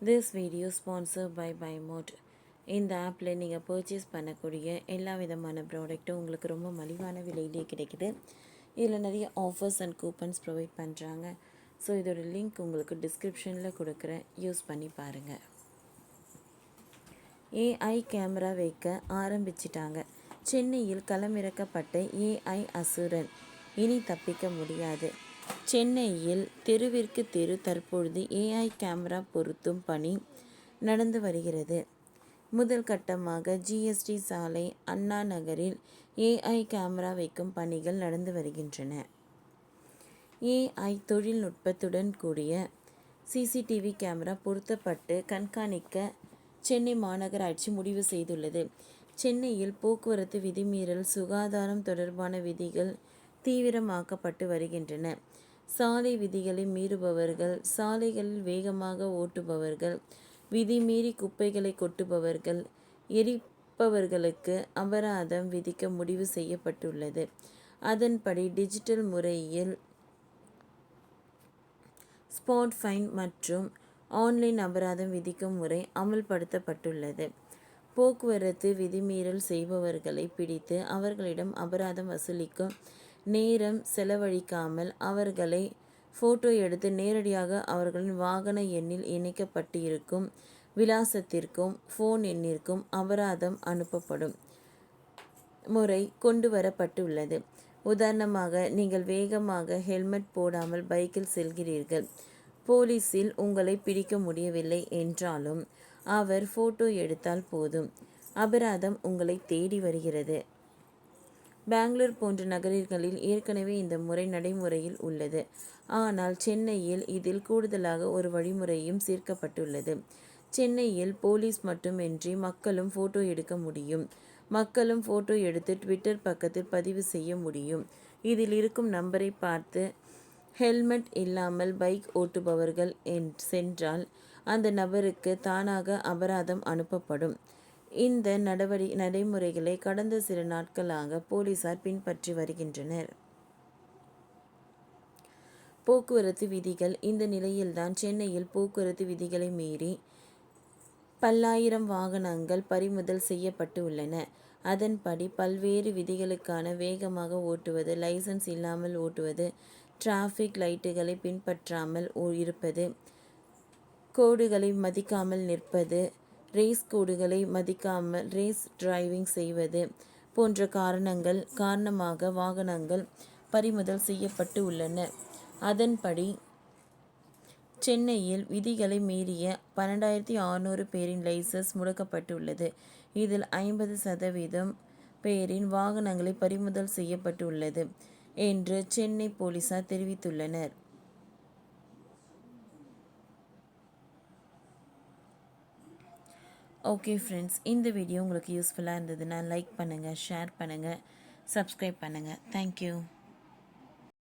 This video sponsored by BuyMode. இந்த ஆப்பில் நீங்கள் பர்ச்சேஸ் பண்ணக்கூடிய எல்லா விதமான ப்ராடக்ட்டும் உங்களுக்கு ரொம்ப மலிவான விலையிலே கிடைக்குது. இதில் நிறைய ஆஃபர்ஸ் அண்ட் கூப்பன்ஸ் ப்ரொவைட் பண்ணுறாங்க. ஸோ இதோட லிங்க் உங்களுக்கு டிஸ்கிரிப்ஷனில் கொடுக்குறேன், யூஸ் பண்ணி பாருங்கள். ஏஐ கேமரா வைக்க ஆரம்பிச்சிட்டாங்க. சென்னையில் களமிறக்கப்பட்ட ஏஐ அசுரன் இனி தப்பிக்க முடியாது. சென்னையில் தெருவிற்கு தெரு தற்பொழுது ஏஐ கேமரா பொருத்தும் பணி நடந்து வருகிறது. முதல் கட்டமாக ஜிஎஸ்டி சாலை அண்ணா நகரில் ஏஐ கேமரா வைக்கும் பணிகள் நடந்து வருகின்றன. ஏஐ தொழில்நுட்பத்துடன் கூடிய சிசிடிவி கேமரா பொருத்தப்பட்டு கண்காணிக்க சென்னை மாநகராட்சி முடிவு செய்துள்ளது. சென்னையில் போக்குவரத்து விதிமீறல், சுகாதாரம் தொடர்பான விதிகள் தீவிரமாக்கப்பட்டு வருகின்றன. சாலை விதிகளை மீறுபவர்கள், சாலைகளில் வேகமாக ஓட்டுபவர்கள், விதிமீறி குப்பைகளை கொட்டுபவர்கள், எரிப்பவர்களுக்கு அபராதம் விதிக்க முடிவு செய்யப்பட்டுள்ளது. அதன்படி டிஜிட்டல் முறையில் ஸ்பாட் ஃபைன் மற்றும் ஆன்லைன் அபராதம் விதிக்கும் முறை அமல்படுத்தப்பட்டுள்ளது. போக்குவரத்து விதிமீறல் செய்பவர்களை பிடித்து அவர்களிடம் அபராதம் வசூலிக்கும் நேரம் செலவழிக்காமல் அவர்களை ஃபோட்டோ எடுத்து நேரடியாக அவர்களின் வாகன எண்ணில் இணைக்கப்பட்டிருக்கும் விலாசத்திற்கும் ஃபோன் எண்ணிற்கும் அபராதம் அனுப்பப்படும் முறை கொண்டு வரப்பட்டுள்ளது. உதாரணமாக, நீங்கள் வேகமாக ஹெல்மெட் போடாமல் பைக்கில் செல்கிறீர்கள். போலீஸில் உங்களை பிடிக்க முடியவில்லை என்றாலும் அவர் ஃபோட்டோ எடுத்தால் போதும், அபராதம் உங்களை தேடி வருகிறது. பெங்களூர் போன்ற நகரங்களில் ஏற்கனவே இந்த முறை நடைமுறையில் உள்ளது. ஆனால் சென்னையில் இதில் கூடுதலாக ஒரு வழிமுறையும் சேர்க்கப்பட்டுள்ளது. சென்னையில் போலீஸ் மட்டுமின்றி மக்களும் ஃபோட்டோ எடுக்க முடியும். மக்களும் ஃபோட்டோ எடுத்து ட்விட்டர் பக்கத்தில் பதிவு செய்ய முடியும். இதில் இருக்கும் நம்பரை பார்த்து ஹெல்மெட் இல்லாமல் பைக் ஓட்டுபவர்கள் சென்றால் அந்த நபருக்கு தானாக அபராதம் அனுப்பப்படும். இந்த நடைமுறைகளை கடந்த சில நாட்களாக போலீசார் பின்பற்றி வருகின்றனர். போக்குவரத்து விதிகள் இந்த நிலையில்தான் சென்னையில் போக்குவரத்து விதிகளை மீறி பல்லாயிரம் வாகனங்கள் பறிமுதல் செய்யப்பட்டு உள்ளன. அதன்படி பல்வேறு விதிகளுக்கான வேகமாக ஓட்டுவது, லைசன்ஸ் இல்லாமல் ஓட்டுவது, டிராஃபிக் லைட்டுகளை பின்பற்றாமல் இருப்பது, கோடுகளை மதிக்காமல் நிற்பது, ரேஸ் கோடுகளை மதிக்காமல் ரேஸ் டிரைவிங் செய்வது போன்ற காரணமாக வாகனங்கள் பறிமுதல் செய்யப்பட்டு உள்ளன. அதன்படி சென்னையில் விதிகளை மீறிய 12,600 பேரின் லைசன்ஸ் முடக்கப்பட்டுள்ளது. இதில் 50% பேரின் வாகனங்களை பறிமுதல் செய்யப்பட்டுள்ளது என்று சென்னை போலீசார் தெரிவித்துள்ளனர். ஓகே ஃப்ரெண்ட்ஸ், இந்த வீடியோ உங்களுக்கு யூஸ்ஃபுல்லாக இருந்ததுன்னா லைக் பண்ணுங்கள், ஷேர் பண்ணுங்கள், சப்ஸ்கிரைப் பண்ணுங்கள். தேங்க்யூ.